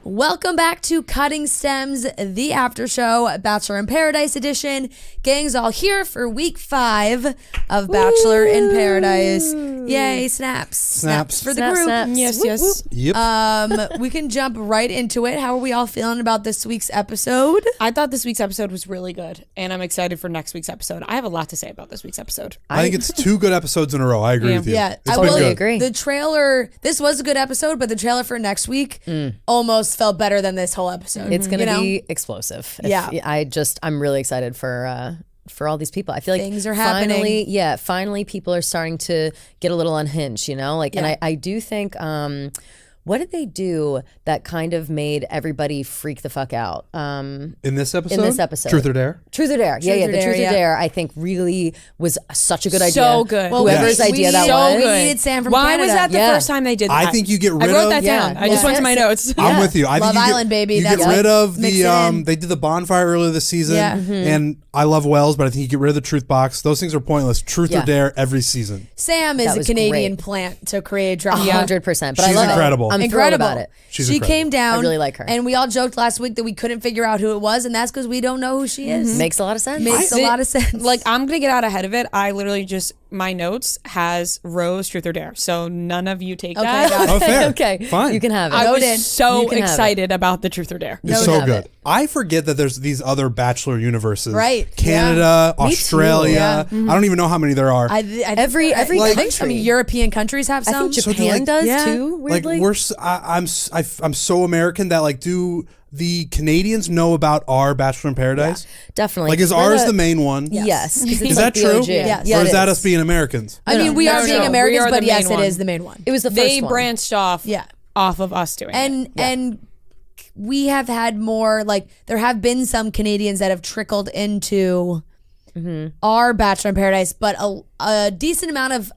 Welcome back to Cutting Stems, the after show, Bachelor in Paradise edition. Gang's all here for week 5 of Bachelor in Paradise. Yay, snaps for the group. Snaps. Yes. Yep. We can jump right into it. How are we all feeling about this week's episode? I thought this week's episode was really good, and I'm excited for next week's episode. I have a lot to say about this week's episode. I think it's 2 good episodes in a row. I agree with you. Yeah, It's I been will good. agree. The trailer, this was a good episode, but the trailer for next week almost felt better than this whole episode. It's going to be explosive. Yeah. I'm really excited for all these people. I feel like things are happening. Finally people are starting to get a little unhinged, you know? And I do think what did they do that kind of made everybody freak the fuck out? In this episode? In this episode. Truth or Dare? Truth or Dare. The Truth or Dare, I think, really was such a good idea. So good. Well, Whoever's idea that was. We needed Sam from Why Canada. was that the first time they did that? I think you get rid I wrote of... that down. I just went to my notes. I'm with you. I Love think Island, baby. You That's get rid of mix it in. the... They did the bonfire earlier this season. Yeah. And I love Wells, but I think you get rid of the truth box. Those things are pointless. Truth or Dare every season. Sam is That a was Canadian great. plant to create drama. 100%. But She's I love incredible. it. I'm Incredible. thrilled about it. She's she incredible. came down. I really like her. And we all joked last week that we couldn't figure out who it was, and that's because we don't know who she is. Makes a lot of sense. Makes a lot of sense. Like, I'm going to get out ahead of it. I literally just, my notes has Rose, Truth or Dare. So none of you take that. got Oh, fair. Okay. Fine. You can have it. I Noted. was so You can have excited about the Truth or Dare. It's Noted so of good. it. I forget that there's these other Bachelor universes. Right. Canada, Me too. Australia. Yeah. I don't even know how many there are. Every Like- country. I mean, European countries have I some. think So Japan they're like- does too, weirdly. I'm so American that do the Canadians know about our Bachelor in Paradise? Definitely. Like, is ours the main one? Yes. 'cause it's Is like that the true? OG. Yes. Yeah, Or it is that us being Americans? I mean, we are being We Americans, are but the yes, main it one. is the main one. It was the first They one. branched off Yeah. off of us doing it. And we have had more, like, there have been some Canadians that have trickled into our Bachelor in Paradise, but a decent amount of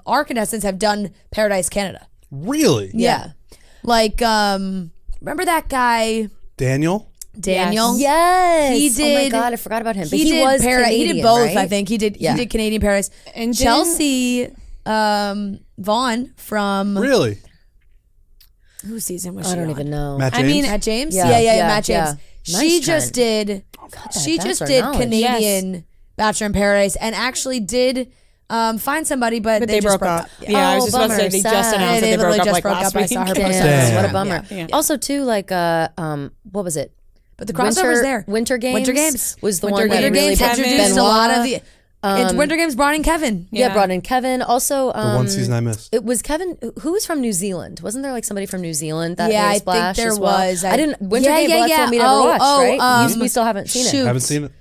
our contestants have done Paradise Canada. Really? Yeah. Like, remember that guy, Daniel? Daniel? Yes. He did. Oh my God, I forgot about him. But He he did was Paradise. Canadian, He did both, right? I think. He did Canadian Paradise. And Chelsea Vaughn from Really? whose season was she I don't on? even know. Matt I James? mean, Matt James? Yeah. Yeah, Yeah, Matt James. yeah. She Nice just did she just Bachelor did knowledge. Canadian Bachelor in Paradise and actually did find somebody, but they just broke up. Yeah. Yeah, I was Oh, just about to say bummer. they just Sad. announced that They they broke literally up just like broke last up. I week. saw her post Damn, on what a Instagram. bummer. Yeah. Also, too, like, what was it? But the crossover's there. Winter Games. Winter Games was the Winter one that Winter really Games Kevin. introduced a Benoit. lot of the it's Winter Games brought in Kevin. Yeah, Yeah. brought in Kevin. Also, The one season I missed. it was Kevin. Who was from New Zealand? Wasn't there like somebody from New Zealand that Yeah, made a I think splash there as well? was. I didn't. Winter Yeah, Games. yeah, That's yeah. one we never Oh, watched, oh, right? We still haven't seen shoot. it. Haven't seen it.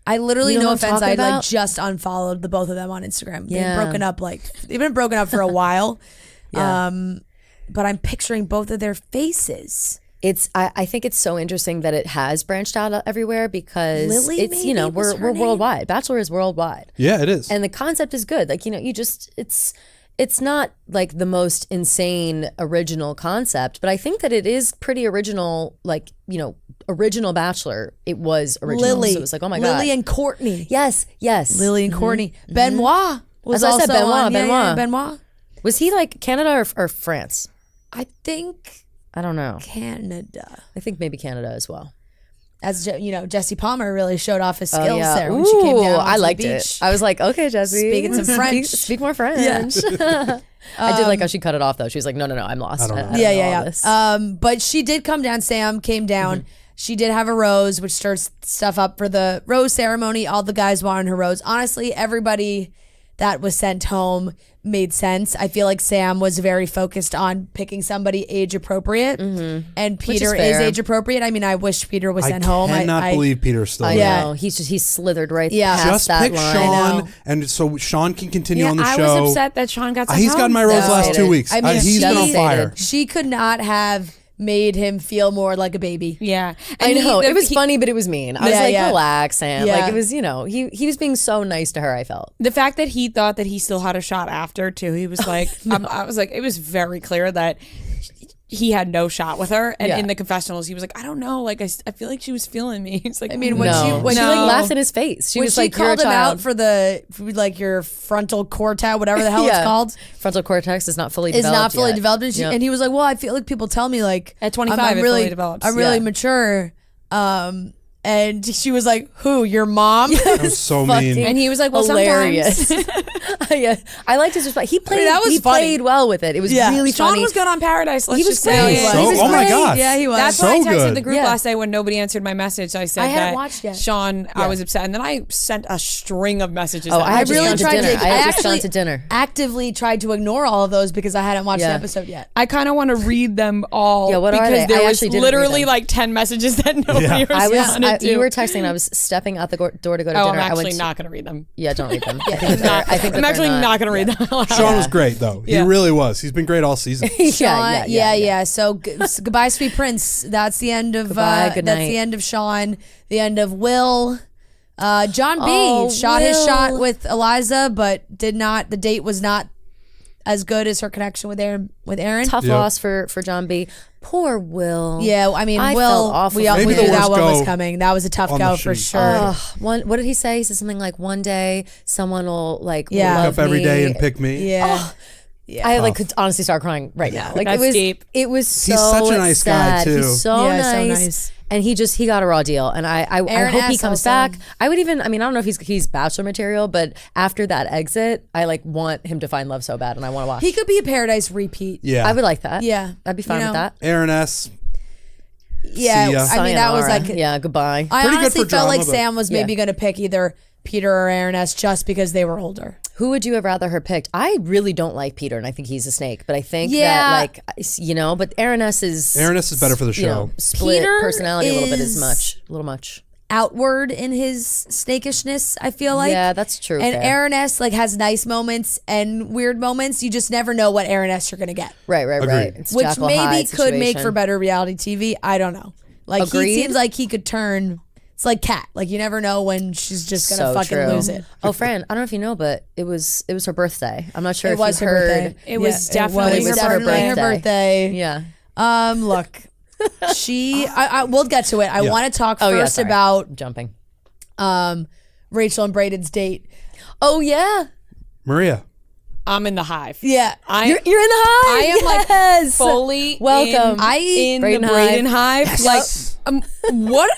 I literally, You know no what I'm offense, I talking like about? just unfollowed the both of them on Instagram. Yeah. They've broken up they've been broken up for a while. Yeah. But I'm picturing both of their faces. I think it's so interesting that it has branched out everywhere because Lily, it's maybe, was we're her name? worldwide. Bachelor is worldwide. Yeah, it is. And the concept is good. Like, it's not like the most insane original concept, but I think that it is pretty original. Like, original Bachelor, it was original. Lily. So it was like, oh my God. Lily and Courtney. Yes. Lily and Courtney. Benoit was As I said, also Benoit, on. Yeah, yeah, Benoit. Benoit. Was he like Canada or France? I think I don't know. Canada. I think maybe Canada as well. As Jesse Palmer really showed off his skills yeah. there when she came down. I onto liked the it. beach. I was like, okay, Jesse. Speaking some French. Speak more French. I did like how she cut it off though. She was like, no, I'm lost. I don't know. Yeah. But she did come down. Sam came down. She did have a rose, which stirs stuff up for the rose ceremony. All the guys wanted her rose. Honestly, everybody that was sent home made sense. I feel like Sam was very focused on picking somebody age appropriate, and Peter is fair. age appropriate. I mean, I wish Peter was sent home. I cannot believe Peter's still I there. know. He slithered right Yeah. past Just that pick line. Sean, and so Sean can continue on the I show. was upset that Sean got sent He's home. gotten my rose the last Devastated. 2 weeks. I mean, He's been on she- fire. She could not have made him feel more like a baby. Yeah. I And know. It was he- funny, but it was mean. I was Yeah, like, yeah. relax, Sam. Yeah. Like, it was, he was being so nice to her, I felt. The fact that he thought that he still had a shot after too, he was like, I was like, it was very clear that he had no shot with her. And Yeah. in the confessionals, he was like, I don't know, like I feel like she was feeling me. It's like, I mean, when No. she when she she like No. laughed in his face. She when was she like, "You're a called him child." out for like your frontal cortex, whatever the hell it's called, Frontal cortex is not fully is developed. not fully yet. developed. And, Yep. and he was like, "Well, I feel like people tell me like At 25 I'm it really fully develops." I'm really Yeah. mature." And she was like, "Who? Your mom?" That was so mean. and he was like, well, hilarious. sometimes. Yeah, I liked his response. He played. that was he funny. played well with it. It was Yeah. really Sean funny. was good on Paradise. Let's He was just great. say He it. was. So, He was oh my great. gosh. Yeah, he was. That's So why I texted good. the group Yeah. last night when nobody answered my message. I said I hadn't that watched yet. Sean, I was upset, and then I sent a string of messages. Oh, that I night. had just really gone to tried to- dinner. I had I just gone actually- to dinner. actively tried to ignore all of those because I hadn't watched the Yeah. episode yet. I kind of want to read them all. Yeah, what are because they? there I was actually didn't read literally them. like 10 messages that nobody Yeah. responded to. You were texting. And I was stepping out the door to go to Oh, dinner. I'm I went actually to- not going to read them. Yeah, don't read them. I think that I'm they're actually not going to read them. Sean was great though. He Yeah. really was. He's been great all season. Sean, yeah. So goodbye, sweet prince. That's the end of Goodbye, good that's night. the end of Sean. The end of Will. John B Oh, shot his Will. shot with Eliza, but did not. The date was not as good as her connection with Aaron. Tough Yep. loss for John B. Poor Will. Yeah, I mean, I Will. felt awful We for all Maybe knew the that worst one was go coming. That was a tough on go the for shoot. sure. What did he say? He said something like, "One day someone will like Yeah. Wake love up every me." day and pick me. Yeah. Yeah. I like could honestly start crying right now. Like That's it was deep. It was so such a nice guy, sad. too. He's so Yeah, nice. so nice. And he got a raw deal. And I Aaron hope he S. comes also. back. I don't know if he's Bachelor material, but after that exit, I like want him to find love so bad and I want to watch. He could be a Paradise repeat. Yeah. I would like that. Yeah. I'd be fine You with know, that. Aaron S. Yeah. See ya. I mean, that was Sayonara. like. yeah, goodbye. I Pretty good honestly for felt like drama, but- Sam was maybe Yeah. going to pick either Peter or Aaron S. just because they were older. Who would you have rather her picked? I really don't like Peter, and I think he's a snake. But I think Yeah. that, like, but Aaron S is better for the you know, show. split Peter personality a little bit is- a little much. Outward in his snakishness, I feel like. Yeah, that's true. And fair. Aaron S. like has nice moments and weird moments. You just never know what Aaron S. you're gonna get, right. Agreed. It's which Jekyll maybe Hyde could make situation. for better reality TV. I don't know. Like Agreed. he seems like he could turn. It's like Kat. Like you never know when she's just gonna So fucking true. lose it. Oh, Fran, I don't know if you know, but it was her birthday. I'm not sure It if was you her heard. birthday. It was definitely it was her definitely birthday. her birthday. Yeah. Look, we'll get to it. I want to talk Oh, yeah, first sorry. about Jumping. Rachel and Braden's date. Oh yeah. Maria. I'm in the hive. Yeah. You're in the hive. I am like Yes. fully Welcome. in Braden the hive. Braden hive. Like, what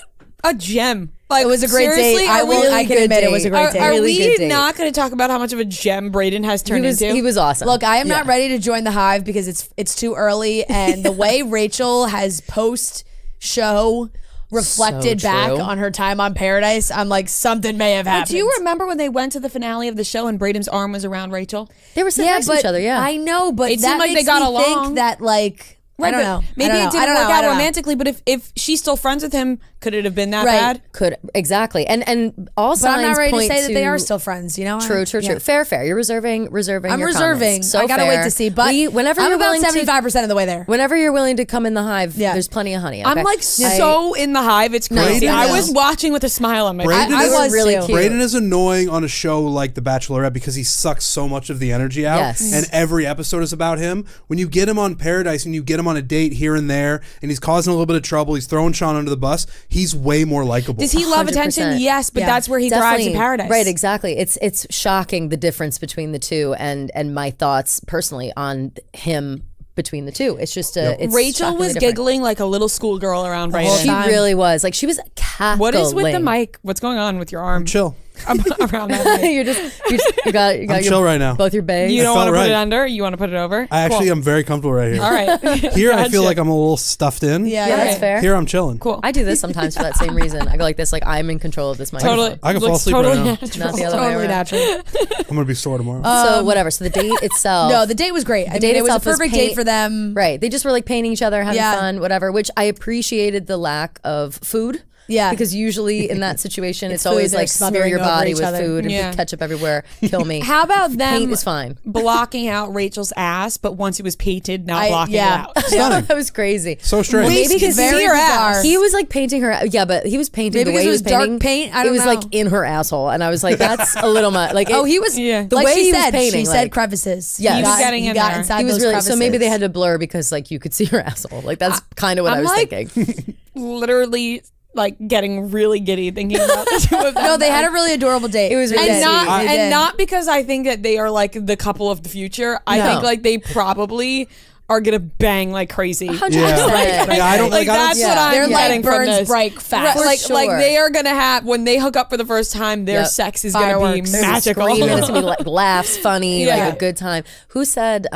a gem! Like It was a great seriously, date. I can good admit it was a date. great Are, date. are Really good we date. not going to talk about how much of a gem Braden has turned into? He was awesome. Look, I am not ready to join the hive because it's too early, and the way Rachel has post show reflected So back true. on her time on Paradise, I'm like something may have happened. Do you remember when they went to the finale of the show and Braden's arm was around Rachel? they were sitting Yeah, next to but each other. Yeah. I know, but It that seemed like they makes got me along. think that like I don't but know. Maybe I don't it know. didn't I don't work know. I out don't know. romantically, but if she's still friends with him, could it have been that Right. bad? Could exactly. And all But signs I'm not ready to point say that they are still friends. You know? True. Yeah. Fair. You're reserving. I'm your reserving. comments. So I gotta wait fair. to see. But whenever I'm you're about willing to, 75% of the way there. whenever you're willing to come in the hive, Yeah. there's plenty of honey. I'm okay? like so in the hive. It's crazy. Braden I is- was watching with a smile on my face. Braden I is was really too. cute. Braden is annoying on a show like The Bachelorette because he sucks so much of the energy out. Yes. And every episode is about him. When you get him on Paradise and you get him on a date here and there and he's causing a little bit of trouble, he's throwing Sean under the bus, he's way more likable. Does he love 100%. attention? Yes, but Yeah. that's where he thrives in Definitely. Paradise. Right, exactly. It's shocking the difference between the two and my thoughts personally on him between the two. It's just it's Rachel shockingly was different. giggling like a little schoolgirl around whole Braden. She time. really was. Like she was cackling. What is with the mic? What's going on with your arm? Chill. around that night. you got I'm chill right now. both your bags. You don't felt want to put right. it under? You want to put it over? I actually am very comfortable right here. All right. Here, I feel Gotcha. like I'm a little stuffed in. Yeah, Yeah, that's Okay. fair. Here, I'm chilling. Cool. I do this sometimes for that same reason. I go like this, like I'm in control of this microphone. Totally. I can fall looks asleep right totally now. natural. Not the other way totally around. natural. I'm gonna be sore tomorrow. So whatever. So the date itself. No, the date was great. I mean, date it was a itself was perfect date for them. Right. They just were like painting each other, having Yeah. fun, whatever, which I appreciated the lack of food. Yeah. Because usually in that situation, it's food, always they're like smear smothering your over body each with other. food and Yeah. put ketchup everywhere. Kill me. How about them Paint is fine. blocking out Rachel's ass, but once it was painted, not blocking yeah. it out? Stunning. That was crazy. So strange. Maybe It's because very see her bizarre. ass. He was like painting her. Yeah, but he was painting Maybe the way because he it was was dark painting. paint? I it don't was know. like in her asshole, and I was like, that's a little much. Like, Oh, he was. Yeah. The like way she he was said, painting, she said like- crevices. Yes. He was getting he in got there. inside he was those really. crevices. So maybe they had to blur because like you could see her asshole. Like that's kind of what I I'm was like- thinking. Literally, like getting really giddy thinking about the two of them. No, they had a really adorable date. It was They really did. and They did. not because I think that they are like the couple of the future. I No. think like they probably are gonna bang like crazy. 100%. Yeah, I don't Like like. I that's don't, what I'm They're getting like from Burns this. Bright fast. For like sure. they are gonna have when they hook up for the first time, their Yep. sex is gonna be Fireworks. magical. Screaming. It's gonna be like laughs, funny, Yeah. like a good time. Who said?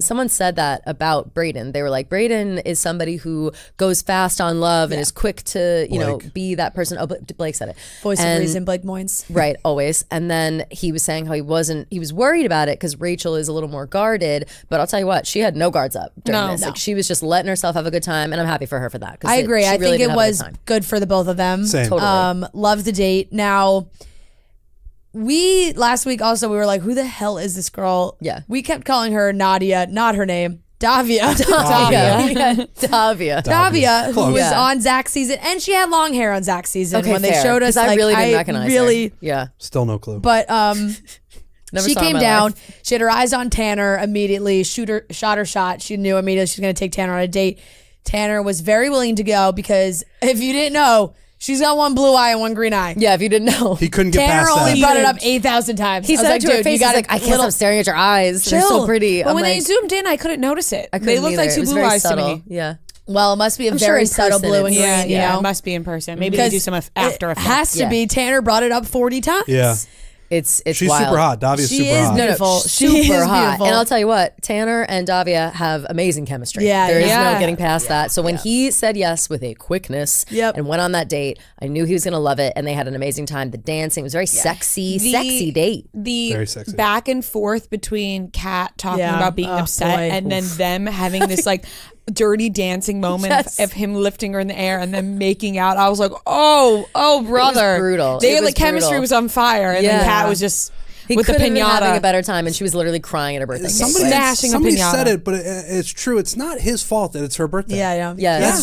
Someone said that about Brayden. They were like, Brayden is somebody who goes fast on love and is quick to, Blake. be that person. Oh, Blake said it. Voice And- of reason, Blake Moynes. Right, always. And then he was saying how he was worried about it because Rachel is a little more guarded. But I'll tell you what, she had no guards up during No. this. No. Like she was just letting herself have a good time, and I'm happy for her for that. 'Cause I agree. she I really think did it have a good was time. good for the both of them. Same. Totally. Loved the date. Now, we last week also we were like, who the hell is this girl? Yeah. We kept calling her Nadia, not her name. Davia. Davia. Davia. Davia, who Close. was Yeah. on Zach's season, and she had long hair on Zach's season Okay, when they fair, showed us. 'cause I like, really didn't recognize really, her. Yeah. Still no clue. But Never she saw her in came my down. life. She had her eyes on Tanner immediately. Shot her shot. She knew immediately she was going to take Tanner on a date. Tanner was very willing to go because if you didn't know, she's got one blue eye and one green eye. Yeah, if you didn't know. He couldn't get Tanner past only that. brought it up 8,000 times. He I was said like, it to her dude, face, you he's got like, I can't stop staring at your eyes. They're so Chill. pretty. But I'm when they like, zoomed in, I couldn't notice it. I couldn't They looked either. like It two was blue very eyes subtle. to me. Yeah. Well, it must be a I'm sure very in subtle person blue and it's- green, Yeah, you know? it must be in person. Maybe they Because do some after it effects. has to Yeah. be. Tanner brought it up 40 times. Yeah. It's She's wild. super hot. Davia's She super is hot. beautiful. she's She super is hot. beautiful. And I'll tell you what, Tanner and Davia have amazing chemistry. Yeah, There is yeah. no getting past that. So when he said yes with a quickness Yep. and went on that date, I knew he was going to love it. And they had an amazing time. The dancing was very sexy date. The Very sexy. back and forth between Kat talking Yeah. about being Oh, upset boy. and then them having this like dirty dancing moment Yes. of him lifting her in the air and then making out. I was like, oh, brother. brutal. They It had was like chemistry brutal. was on fire and Yeah. then Kat was just He with the could have been having a pinata. better time, and she was literally crying at her birthday. cake. Somebody, Like, Smashing a somebody pinata. said it, but it's true. It's not his fault that it's her birthday. Yeah, yeah. Yeah.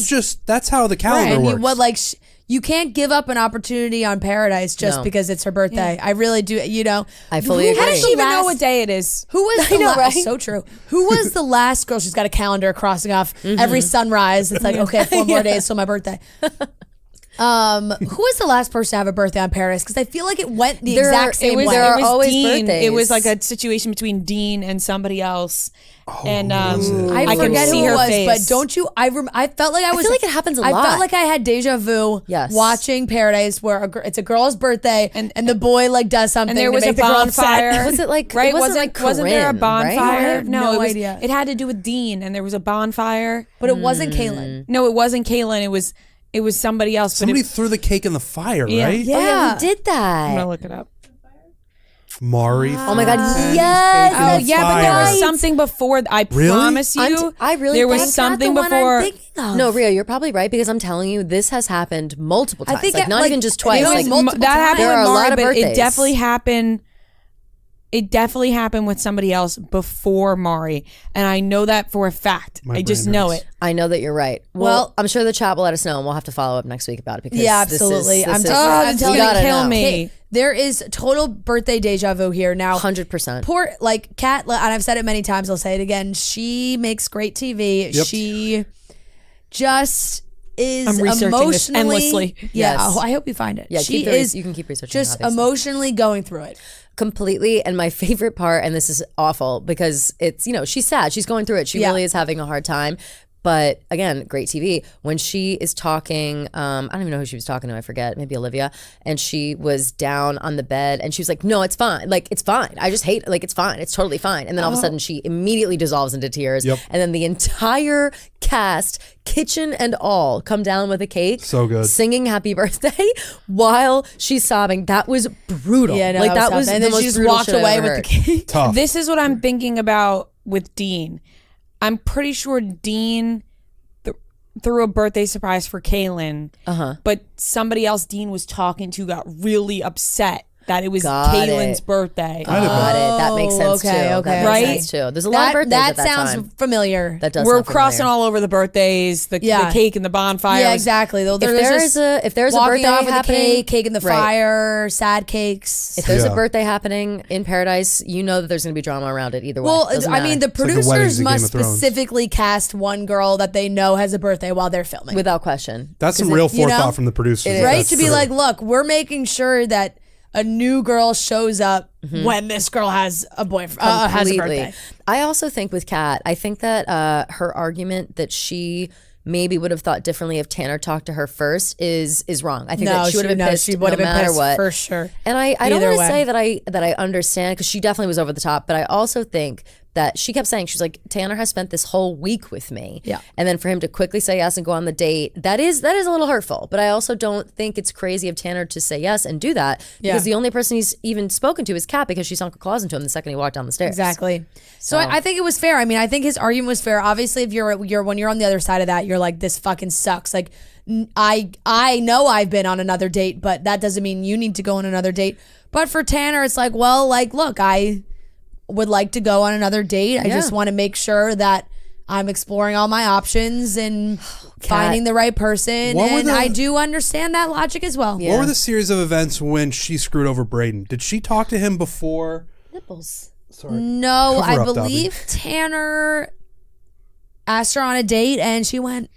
That's how the calendar And works. you can't give up an opportunity on Paradise just No. because it's her birthday. I really do. You know, I fully Who agree. I was don't even the know last- what day it is. Who was I the know, last? right? So true. Who was the last girl? She's got a calendar crossing off every sunrise. It's like, okay, 4 more days till my birthday. Who was the last person to have a birthday on Paradise? Because I feel like it went the There exact are- same it was- way. there are it was always Dean. birthdays. It was like a situation between Dean and somebody else. And I I can forget see who it her was, face. but don't you? I felt like I was. feel like it happens a I lot. felt like I had deja vu. Yes. Watching Paradise, where it's a girl's birthday, and the boy like does something, and there to was a make the girl upset. bonfire. Was it like- right? it wasn't like wasn't there a Corinne, right? bonfire? I have No, no it was, idea. It had to do with Dean, and there was a bonfire. But it wasn't Kaylin. No, it wasn't Kaylin. It was somebody else. Somebody but threw the cake in the fire, Yeah. right? Oh, yeah, who did that? I'm gonna look it up. Mari. Oh my God, threw yes! cake in Oh the yeah, but there was fire. something before. I Really? promise you, I really there was think something That's not the one I'm before. thinking of. No, Ria, you're probably right because I'm telling you, this has happened multiple times. think like it- not like, even just it twice. was Like multiple that happened There with are a Mari, lot of but it birthdays. definitely happened. It definitely happened with somebody else before Mari, and I know that for a fact. My I just brain know hurts. it. I know that you're right. Well, I'm sure the chat will let us know, and we'll have to follow up next week about it because Yeah, this absolutely. Is, I'm this is, telling it's you, gonna gotta kill know. me. Hey, there is total birthday deja vu here now. 100%. Poor Kat, and I've said it many times. I'll say it again. She makes great TV. Yep. She just is I'm researching this emotionally endlessly. Yeah, Yes. I hope you find it. Yeah, she keep the is. you can keep researching. just obviously. emotionally going through it. Completely. And my favorite part, and this is awful because it's, she's sad. She's going through it. She Yeah. really is having a hard time. But again, great TV. When she is talking, I don't even know who she was talking to. I forget. Maybe Olivia. And she was down on the bed, and she was like, "No, it's fine. Like it's fine. I just hate it. Like it's fine. It's totally fine." And then all of a sudden, she immediately dissolves into tears. Yep. And then the entire cast, kitchen and all, come down with a cake. So good. Singing "Happy Birthday" while she's sobbing. That was brutal. Yeah, no, like that tough. was and the then most she just brutal walked shit I've away ever with the heard. cake. Tough. This is what I'm thinking about with Dean. I'm pretty sure Dean threw a birthday surprise for Kaylin, but somebody else Dean was talking to got really upset that it was Got Kaylin's it. birthday. Got it. That makes sense okay, too. okay. That makes Right? sense too. There's a lot of birthdays That at that sounds time. familiar. That does. We're sound crossing familiar. all over the birthdays, the cake and the bonfires. Yeah, exactly. Though If there's a walking birthday off with happening, a cake in the right. fire, sad cakes. If there's Yeah. a birthday happening in Paradise, you know that there's going to be drama around it either way. Well, Doesn't I mean, matter. the like the weddings producers in Game must of Thrones. specifically cast one girl that they know has a birthday while they're filming. without question. That's some real you know, forethought from the producers. it if is. right? that's To be true. like, look, we're making sure that a new girl shows up Mm-hmm. when this girl has a boyfriend, has a birthday. I also think with Kat, I think that her argument that she maybe would have thought differently if Tanner talked to her first is wrong. I think No, that she would have been pissed she would have no been matter pissed what. for sure. And I don't Either want to way. say that I understand, because she definitely was over the top, but I also think that she kept saying, she's like, Tanner has spent this whole week with me. Yeah. And then for him to quickly say yes and go on the date, that is a little hurtful. But I also don't think it's crazy of Tanner to say yes and do that, Yeah. because the only person he's even spoken to is Kat, because she sunk her claws into him the second he walked down the stairs. Exactly. So I think it was fair. I mean, I think his argument was fair. Obviously, if you're when you're on the other side of that, you're like, this fucking sucks. Like, I know I've been on another date, but that doesn't mean you need to go on another date. But for Tanner, it's like, well, like, look, I would like to go on another date. I just want to make sure that I'm exploring all my options and finding the right person. What were And the- I do understand that logic as well. What were the series of events when she screwed over Braden? Did she talk to him before? Nipples. Sorry. No, Cover I up, Dobby. believe Tanner asked her on a date and she went.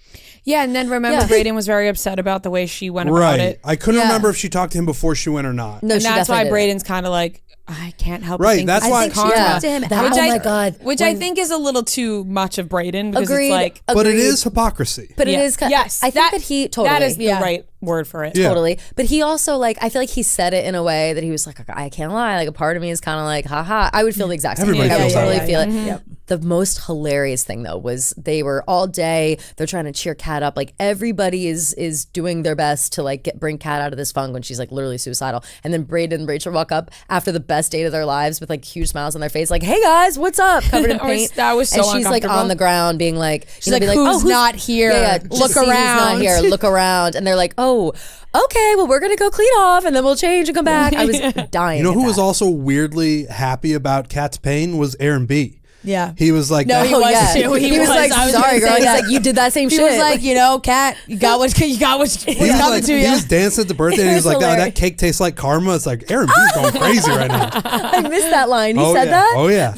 Yeah, and then remember, Braden was very upset about the way she went about Right. it. I couldn't Yeah. remember if she talked to him before she went or not. No, And she that's why definitely did. Braden's kind of like, I can't help but Right, think that's this why- is I think she karma. talked to him That- after. oh my God. Which I think is a little too much of Braden, because Agreed. it's like, But it Agreed. is hypocrisy. But yeah. it is. Yes, I think that he totally. that is the Yeah. right word for it. Yeah. Totally. But he also, like, I feel like he said it in a way that he was like, I can't lie. Like, a part of me is kind of like, haha. I would feel the exact same Everybody thing. I would feels that totally way. feel it. Mm-hmm. The most hilarious thing, though, was they were all day, they're trying to cheer Kat up. Like, everybody is doing their best to, like, bring Kat out of this funk when she's, like, literally suicidal. And then Braden and Rachel walk up after the best date of their lives with, like, huge smiles on their face, like, hey, guys, what's up? Covered in That was- paint. that was so And she's, like, on uncomfortable. the ground being like, she's like, "Who's not here? Yeah, Look just see who's around." not here. Look around. And they're like, oh, okay, well, we're going to go clean off and then we'll change and come back. I was dying. You know at who that. was also weirdly happy about Kat's pain was Aaron B. Yeah. He was like, No, he was yeah. too. He was like, I was sorry, gonna girl. say He's that. like, you did that same He shit. was like, you know, Kat, you got what's he coming was, to like, you. he was dancing at the birthday and he was like, hilarious. that cake tastes like karma. It's like, Aaron B's going crazy right now. I missed that line. He oh, said yeah. that? Oh, yeah.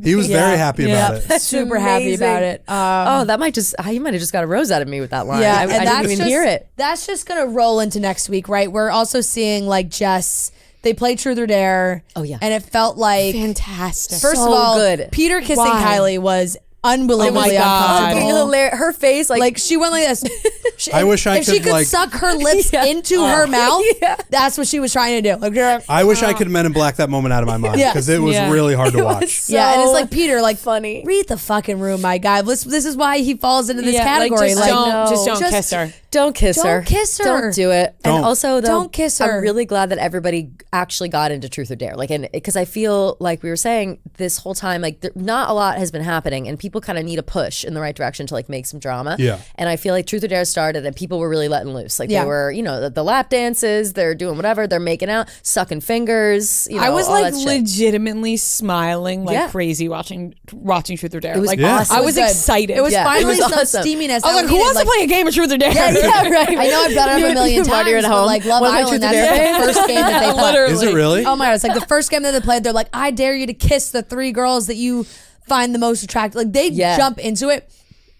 He was very happy about it. Super happy about it. Oh, that might just, you might have just got a rose out of me with that line. Yeah, I and didn't that's even just, hear it. That's just gonna roll into next week, right? We're also seeing like Jess. They played Truth or Dare. Oh, yeah. and it felt like Fantastic. First So of all, good. Peter kissing Why? Kylie was unbelievably Oh my God. Fucking uncomfortable. hilarious. Her face, Like she went like this. I wish I if she could, could like- suck her lips Yeah. into her mouth. Yeah. That's what she was trying to do. Like, I wish I could Men in Black that moment out of my mind Yeah. because it was Yeah. really hard to watch. so yeah, and it's like Peter, like funny. read the fucking room, my guy. This is why he falls into this Yeah, category. Like, no. just don't Just- kiss her. Don't kiss Don't her. kiss her. Don't do it. Don't. And also, though, Don't kiss her. I'm really glad that everybody actually got into Truth or Dare. Like, and because I feel like we were saying this whole time, like, not a lot has been happening, and people kind of need a push in the right direction to like make some drama. Yeah. And I feel like Truth or Dare started, and people were really letting loose. Like, Yeah. they were, you know, the lap dances, they're doing whatever, they're making out, sucking fingers. You know, I was all like that shit. legitimately smiling like Yeah. crazy watching Truth or Dare. It was like awesome. I was Good. excited. It was Yeah, finally it was some awesome. steaminess. I was like, who wants to play a game of Truth or Dare? Yeah, right. I know I've brought it up a million While times, you're at but home, like Love wanna play Island, Truth or that's Dare? the first game that they played. Literally. Is it really? Oh my god, it's like the first game that they played, they're like, I dare you to kiss the 3 girls that you find the most attractive. Like they Yeah. jump into it.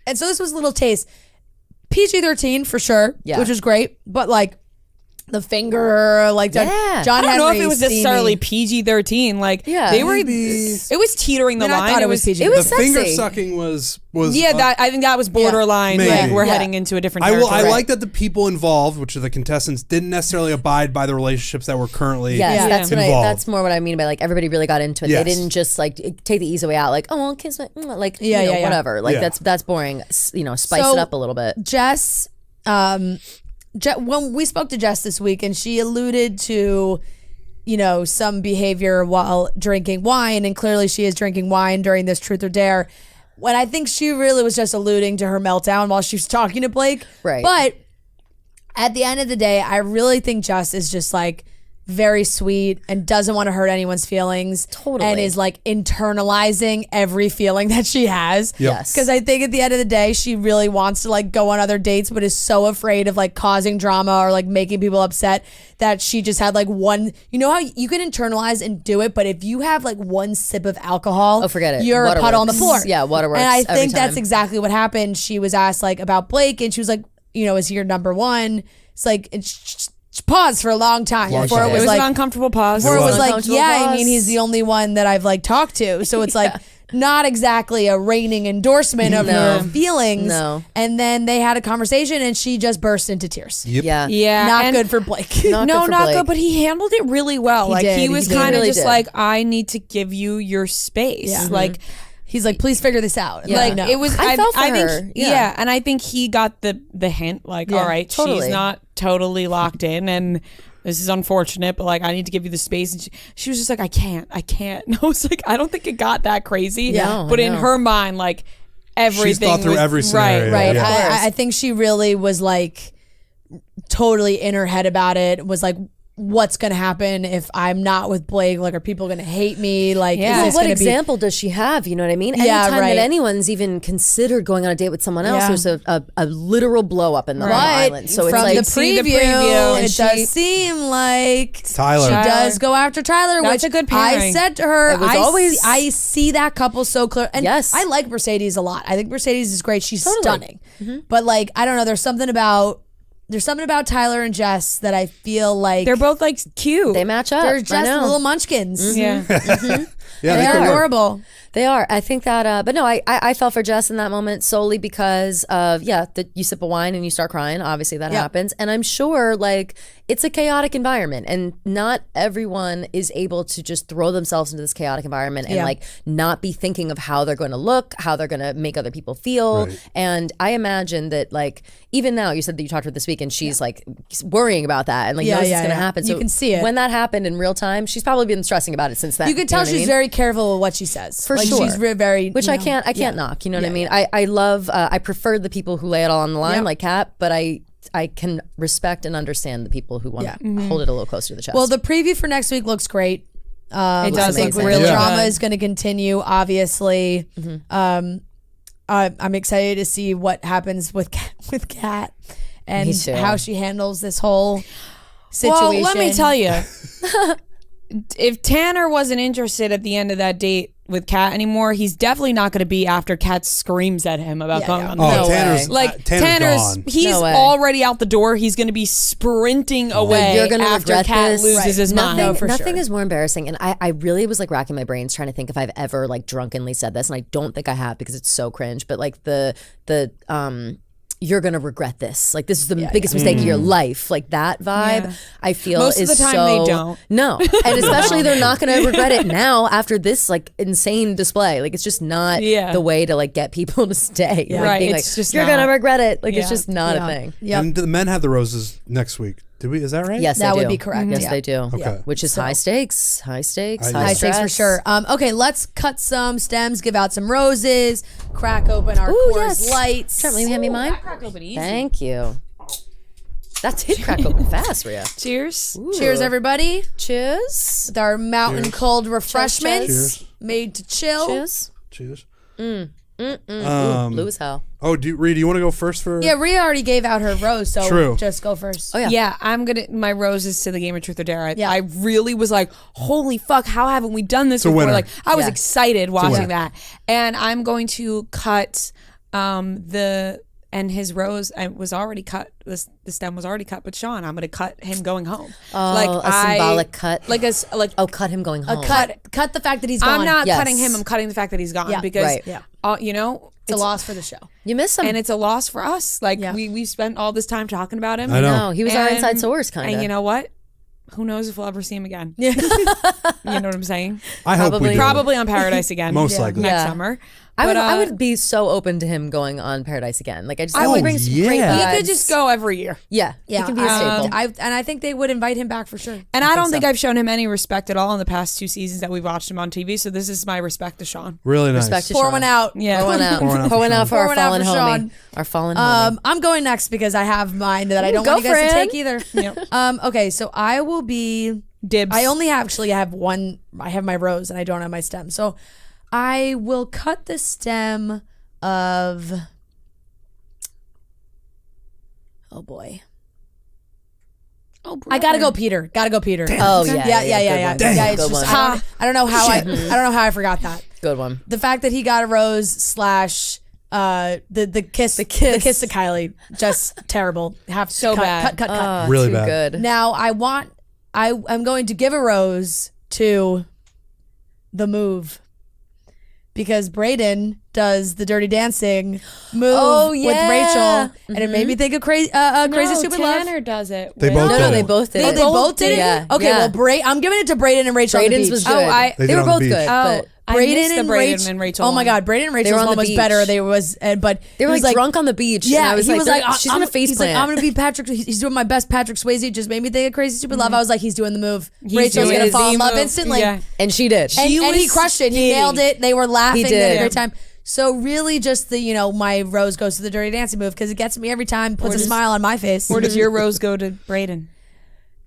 And so this was a little taste. PG-13 for sure, Yeah. which was great. But like the finger, like Yeah. John I don't know if Henry it was steamy. necessarily PG-13. Like they were, Maybe. it was teetering the I mean, I line. thought it was PG. It was The finger sexy. sucking was yeah. I think that was borderline. Maybe. Like we're Yeah. heading into a different. I territory. like that the people involved, which are the contestants, didn't necessarily abide by the relationships that were currently Yes, that's involved. that's more what I mean by like everybody really got into it. Yes. They didn't just like take the easy way out, like oh well, kiss, like Yeah, you know, yeah. whatever. Like Yeah. that's boring. You know, spice So- it up a little bit. Jess, when we spoke to Jess this week, and she alluded to, you know, some behavior while drinking wine, and clearly she is drinking wine during this Truth or Dare. When I think she really was just alluding to her meltdown while she was talking to Blake. Right. But at the end of the day, I really think Jess is just like very sweet and doesn't want to hurt anyone's feelings. Totally. And is like internalizing every feeling that she has. Yes. Because I think at the end of the day, she really wants to like go on other dates, but is so afraid of like causing drama or like making people upset that she just had like one, you know how you can internalize and do it, but if you have like one sip of alcohol, Oh, forget it. You're a puddle on the Waterworks. floor. Yeah, waterworks And I every think that's time. exactly what happened. She was asked like about Blake, and she was like, you know, is he your number one? It's like, pause for a long time before time. it It was was like, an uncomfortable pause. before it was like, Uncomfortable yeah, I pause. mean, he's the only one that I've like talked to. So it's like not exactly a reigning endorsement of her feelings. No. And then they had a conversation and she just burst into tears. Yep. Yeah. Yeah, Not and- good for Blake. Not no, good for not Blake. good, but he handled it really well. He Like did, he he was did. kind of Really just did. like, I need to give you your space. Yeah. Like, He's like, please figure this out. And like no. it was. I felt for think, her. yeah. Yeah. and I think he got the hint. Like, Yeah, all right, totally. she's not totally locked in, and this is unfortunate, but like, I need to give you the space. And she was just like, I can't. And I was like, I don't think it got that crazy. Yeah. but I in know. her mind, like everything. thought through was, every scenario. Right. Yeah. I think she really was like totally in her head about it, was like, what's going to happen if I'm not with Blake? Like, are people going to hate me? Like, Yeah. is Well, this what gonna example does she have? You know what I mean? Yeah, Anytime right. that anyone's even considered going on a date with someone else, Yeah. there's a literal blow up in the But island. So it's from like the see the preview, preview, it and does she- seem like Tyler. she Tyler. does go after Tyler, That's which a good I pairing. said to her, It was always- I see that couple so clear. And Yes. I like Mercedes a lot. I think Mercedes is great. She's Totally. stunning. But like, I don't know, there's something about Tyler and Jess that I feel like They're both like cute. they match up. they're I just know. little munchkins. yeah. Yeah, They are could work. adorable. They are. I think that, but no, I felt for Jess in that moment solely because of, you sip a wine and you start crying. Obviously that happens. And I'm sure like it's a chaotic environment and not everyone is able to just throw themselves into this chaotic environment and like not be thinking of how they're going to look, how they're going to make other people feel. Right. And I imagine that like, even now you said that you talked to her this week and she's like worrying about that and like knows it's going to happen. You So can see it. when that happened in real time, she's probably been stressing about it since then. You could tell know what I she's mean? very careful with what she says. For like, sure. She's very, Which you I know, can't knock. You know what I mean? I love. I prefer the people who lay it all on the line, Yeah. like Kat. But I can respect and understand the people who want to hold it a little closer to the chest. Well, the preview for next week looks great. It I does think look the really drama good. is going to continue. Obviously, I'm excited to see what happens with Kat and Me too. how she handles this whole situation. Well, let me tell you, if Tanner wasn't interested at the end of that date with Kat anymore, he's definitely not going to be after Kat screams at him about going on the Oh, date. No Tanner's way. Like Tanner's gone. he's No way. already out the door. He's going to be sprinting away you're gonna after regret Kat this. loses his mind. No, for Nothing sure. is more embarrassing. And I really was like racking my brains trying to think if I've ever like drunkenly said this, and I don't think I have because it's so cringe. But like the you're gonna regret this. Like this is the biggest mistake of your life. Like that vibe, Yeah. I feel Most of is the time so, they don't. No, and especially they're not gonna regret it now after this like insane display. Like it's just not the way to like get people to stay. Like, Right, being it's like, just you're not. gonna regret it. Like Yeah. it's just not a thing. Yep. And the men have the roses next week. Did we? Is that right? Yes, That they would do. be correct, Yes, yeah. they do. Okay. Which is high stakes, high stakes, High High stakes for stress. sure. Okay, let's cut some stems, give out some roses, crack open our Ooh, Coors yes. Lights. Trent, will you hand me mine? Crack open easy. Thank you. That did crack open fast, Rhea. Cheers. Cheers, everybody. Cheers. With our mountain cold refreshments Cheers. made to chill. Cheers. Cheers. Blue as hell. Oh, Rhea, do you want to go first for? Yeah, Rhea already gave out her rose, so True. just go first. Oh yeah. Yeah, I'm gonna my roses to the game of Truth or Dare. Yeah. I really was like, holy fuck, how haven't we done this a before? winner. Like I was Yeah. excited watching winner. that. And I'm going to cut the and his rose was already cut. The stem was already cut. But Sean, I'm going to cut him going home. Oh, a symbolic cut. Cut him going home. Cut the fact that he's gone. I'm not Yes. cutting him. I'm cutting the fact that he's gone Yeah. because, Right. Yeah. you know, It's a loss for the show. You miss him. and it's a loss for us. Like Yeah. we spent all this time talking about him. I know. No, he was our inside source, kind of. And you know what? Who knows if we'll ever see him again? Yeah. You know what I'm saying? I hope we do. Probably on Paradise again. Most likely. next Yeah. summer. I would be so open to him going on Paradise again. Like I just think Oh, he brings yeah. great He vibes. He could just go every year. Yeah, he can be a staple. I think they would invite him back for sure. And I don't think I've shown him any respect at all in the past 2 seasons that we've watched him on TV. So this is my respect to Sean. Really nice. Respect to Pour Sean. one out. Yeah. Pour one out. Pour one out Pour one out for Pour our one out fallen for homie. Sean. Our fallen homie. I'm going next because I have mine that I don't go want you guys for to it. take either. Yep. Okay, so I will be Dibs. I only have one. I have my rose and I don't have my stem. So I will cut the stem of. Oh boy. Oh, I gotta go Peter. Gotta go Peter. Oh, yeah, yeah. yeah, good one. Yeah, it's Good just, one. I don't know how I don't know how I forgot that. Good one. The fact that he got a rose slash the kiss to Kylie, just terrible. So bad. Cut. Really too bad. good. Now I'm going to give a rose to the move because Brayden does the Dirty Dancing move with yeah. Rachel, and it made me think of Crazy Stupid Love. Tanner does it. They both No, did they it. both did. Oh, it. they both did it? Yeah. Okay, yeah. well, I'm giving it to Brayden and Rachel on the Brayden's beach. was good. Oh, They they did were on the both beach. good. but I missed the Brayden and Rachel Oh my one. God, Brayden and Rachel's were on one the was beach. better. They was, but They were he was like drunk on the beach. Yeah, and I was he like, was like, she's gonna face he's like, plant. I'm gonna be Patrick. He's doing my best Patrick Swayze. Just made me think of Crazy Stupid Love. I was like, he's doing the move. Rachel's doing gonna the fall in love move. instantly. Yeah. And she did. And he was crushed it. He skinny. nailed it. They were laughing. He They had a did. great time. So really, just the my rose goes to the Dirty Dancing move because it gets me every time, puts a smile on my face. Or does your rose go to Brayden?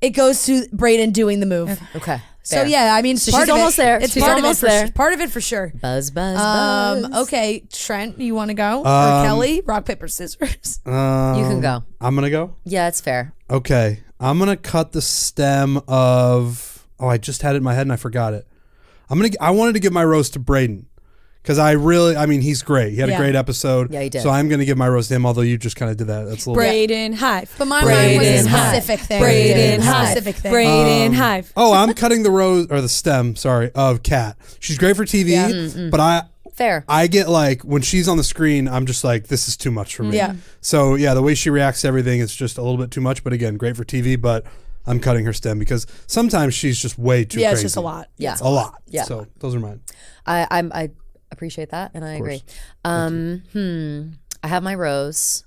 It goes to Brayden doing the move. Okay. So fair. yeah, I mean, So part she's of almost it, there. It's She's part almost of it there. part of it for sure. Buzz. Okay, Trent, you want to go or Kelly? Rock paper scissors. You can go. I'm gonna go. Yeah, it's fair. Okay, I'm gonna cut the stem of. Oh, I just had it in my head and I forgot it. I wanted to give my rose to Brayden because he's great. He had a Yeah. great episode. Yeah, he did. So I'm gonna give my rose to him. Although you just kind of did that. That's a little. Brayden Hive. But mine was a Brayden specific thing. Brayden A Hive. specific thing. Brayden Hive. Oh, I'm cutting the rose or the stem. Sorry, of Kat. She's great for TV, but Fair. I get like when she's on the screen, I'm just like, this is too much for me. Yeah. So yeah, the way she reacts to everything is just a little bit too much. But again, great for TV. But I'm cutting her stem because sometimes she's just way too Yeah, crazy. it's just a lot. Yeah. A lot. Yeah. So those are mine. I appreciate that, and I agree. I have my rose.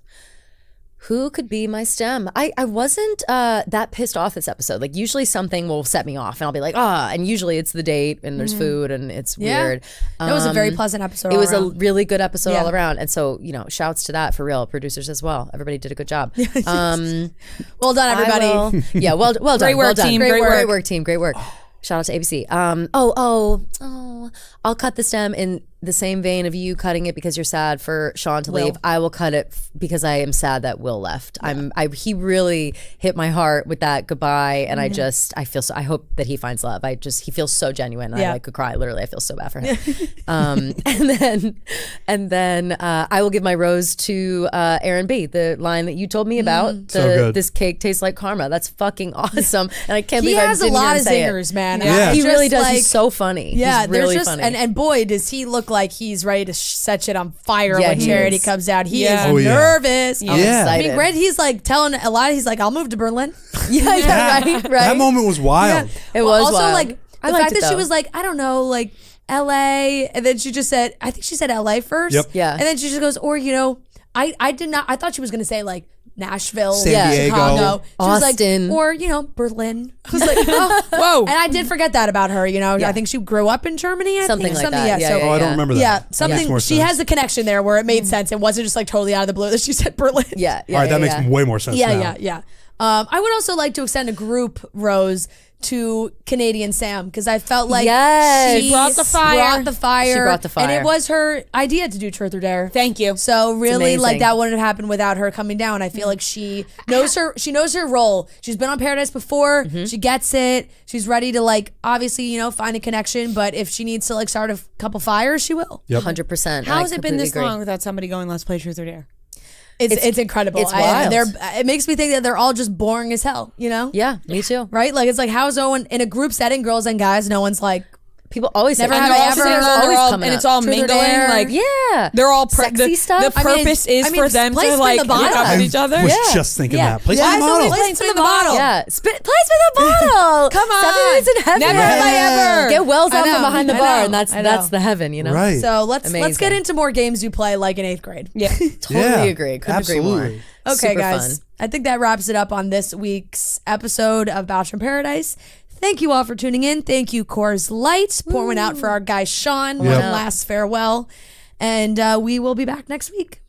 Who could be my stem? I wasn't that pissed off this episode. Like usually something will set me off, and I'll be like, and usually it's the date, and there's food, and it's Yeah. weird. It was a very pleasant episode. It was all a around. really good episode Yeah. all around, and so shouts to that for real, producers as well. Everybody did a good job. Well done, everybody. I will- yeah, well done. Great work, well done. team. Great Great work. work. Great work, team. Great work. Shout out to ABC. I'll cut the stem in the same vein of you cutting it because you're sad for Sean to leave. I will cut it because I am sad that Will left. He really hit my heart with that goodbye, and I hope that he finds love. He feels so genuine. And I could cry. Literally, I feel so bad for him. and then I will give my rose to Aaron B. The line that you told me about. So good. This cake tastes like karma. That's fucking awesome. And I can't He believe I has a didn't hear lot him of say it. zingers, man. Yeah. He Just really does. like- He's so funny. Yeah, He's really there's just funny. and boy, does he look like he's ready to set shit on fire Yeah, when he Charity is. comes out. He Yeah. is Oh, yeah. nervous. I'm Yeah. I excited. mean, Grant, he's like telling a lot. He's like, I'll move to Berlin. yeah, right. That moment was wild. It was also wild. like I the liked fact it, that she though. was like, I don't know, like LA, and then she just said, I think she said LA first. Yep. Yeah. And then she just goes, or I did not. I thought she was gonna say like Nashville, San Diego. Chicago, she Austin. was like, or Berlin. I was like, oh. Whoa. And I did forget that about her. I think she grew up in Germany. Something like that. Yeah. So Oh, I don't remember that. yeah, That makes something. more She sense. has a connection there where it made sense. It wasn't just like totally out of the blue that she said Berlin. yeah, All right, that makes way more sense now. Yeah. I would also like to extend a group rose to Canadian Sam because I felt like Yes. she Brought the fire. brought the fire. She brought the and fire. it was her idea to do Truth or Dare. Thank you. So really, amazing. like that wouldn't have happened without her coming down. I feel like she knows her. She knows her role. She's been on Paradise before. She gets it. She's ready to obviously find a connection. But if she needs to start a couple fires, she will. Yep. 100%. How has it been this long without somebody going, let's play Truth or Dare? It's incredible. it's wild. It makes me think that they're all just boring as hell, you know? Yeah, me too. Right? Like, it's like, how's Owen in a group setting, girls and guys, no one's like, People always Never say, have And I they're all ever- sitting there, always they're all- coming and up. it's all Truth or mingling. dare. Like, Yeah. they're all Sexy stuff. The I mean, purpose is for them place to from like the bottom. look up at each other. I was Yeah. just thinking Yeah. that. Place Yeah. from the Guys bottle. always place from the bottle. Yeah, place with a bottle. Come on. 7 minutes in heaven. Never have I ever. Get Wells I out know, from behind the I bar, know, and that's I know. the heaven, you know. Right. So let's get Amazing. into more games you play like in 8th grade. Yeah. Totally Yeah, agree. Couldn't agree more. absolutely. Okay, Super guys. fun. I think that wraps it up on this week's episode of Bachelor in Paradise. Thank you all for tuning in. Thank you, Coors Light, pouring one out for our guy Sean. One Yep. last farewell. And we will be back next week.